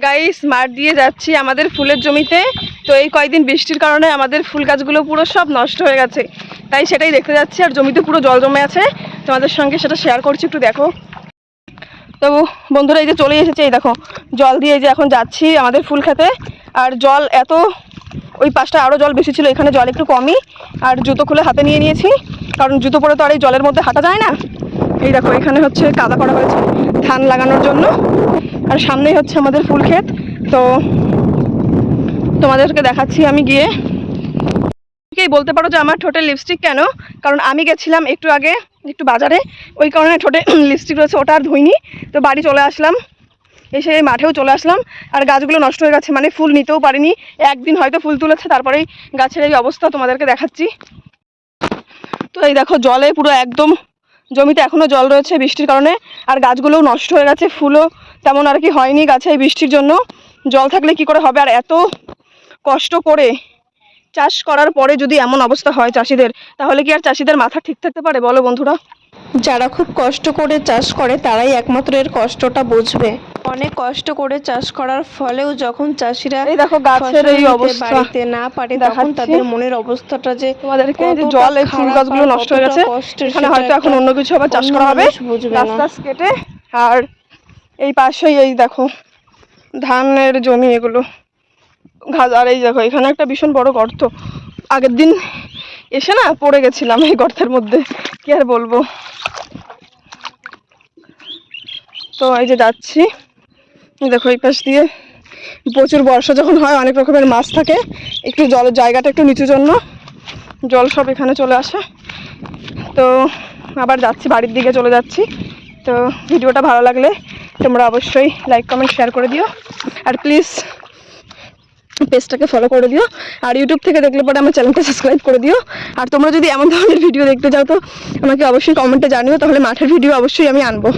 Guys মাঠ দিয়ে যাচ্ছি আমাদের ফুলের জমিতে। তো এই কয়েকদিন বৃষ্টির কারণে আমাদের ফুল গাছগুলো পুরো সব নষ্ট হয়ে গেছে, তাই সেটাই দেখতে যাচ্ছি। আর জমিতে পুরো জল জমে আছে, তোমাদের সঙ্গে সেটা শেয়ার করছি, একটু দেখো। তো বন্ধুরা এই যে চলে এসেছে, এই দেখো জল দিয়ে এই যে এখন যাচ্ছি আমাদের ফুল খেতে। আর জল এত, ওই পাশটা আরও জল বেশি ছিল, এখানে জল একটু কমই। আর জুতো খুলে হাতে নিয়ে নিয়েছি, কারণ জুতো পরে তো আর এই জলের মধ্যে হাঁটা যায় না। এই দেখো এখানে হচ্ছে কাদা করা হয়েছে ধান লাগানোর জন্য, আর সামনেই হচ্ছে আমাদের ফুল ক্ষেত। তো তোমাদেরকে দেখাচ্ছি আমি গিয়ে। বলতে পারো যে আমার ঠোঁটে লিপস্টিক কেন, কারণ আমি গেছিলাম একটু আগে একটু বাজারে, ওই কারণে ঠোঁটে লিপস্টিক রয়েছে, ওটা আর ধুইনি। তো বাড়ি চলে আসলাম, এসে মাঠেও চলে আসলাম। আর গাছগুলো নষ্ট হয়ে গেছে, মানে ফুল নিতেও পারিনি। একদিন হয়তো ফুল তুলেছে, তারপরেই গাছের এই অবস্থা তোমাদেরকে দেখাচ্ছি। তো এই দেখো জলে পুরো একদম জমিতে এখনও জল রয়েছে বৃষ্টির কারণে। আর গাছগুলোও নষ্ট হয়ে গেছে, ফুলও তেমন আর কি হয়নি গাছে এই বৃষ্টির জন্য। জল থাকলে কি করে হবে, আর এত কষ্ট করে চাষ করার পরে যদি এমন অবস্থা হয় চাষিদের, তাহলে কি আর চাষিদের মাথা ঠিক থাকতে পারে বলো বন্ধুরা? যারা খুব কষ্ট করে চাষ করে তারাই একমাত্র এর কষ্টটা বুঝবে। অনেক কষ্ট করে চাষ করার ফলেও যখন চাষিরা এই দেখো গাছের এই অবস্থা বাড়িতে না পারে, তখন তাদের মনের অবস্থাটা যে তোমাদেরকে, যে জল এই ফুল গাছগুলো নষ্ট হয়ে গেছে, এখানে হয়তো এখন অন্য কিছু আবার চাষ করা হবে গাছ টাছ কেটে। আর এই পাশেই এই দেখো ধানের জমি, এগুলো ঘাস। আর এই দেখো এখানে একটা ভীষণ বড় গর্ত, আগের দিন এসে না পড়ে গেছিলাম এই গর্তের মধ্যে, কি আর বলবো। তো এই যে যাচ্ছি, দেখো এই পাশ দিয়ে প্রচুর বর্ষা যখন হয় অনেক রকমের মাছ থাকে, একটু জলের জায়গাটা একটু নিচুর জন্য জল সব এখানে চলে আসে। তো আবার যাচ্ছি, বাড়ির দিকে চলে যাচ্ছি। তো ভিডিওটা ভালো লাগলে তোমরা অবশ্যই লাইক কমেন্ট শেয়ার করে দিও, আর প্লিজ পেজটাকে ফলো করে দিও। আর ইউটিউব থেকে দেখলে পরে আমার চ্যানেলটা সাবস্ক্রাইব করে দিও। আর তোমরা যদি এমন ধরনের ভিডিও দেখতে চাও তো আমাকে অবশ্যই কমেন্টে জানিও, তাহলে মাঠের ভিডিও অবশ্যই আমি আনবো।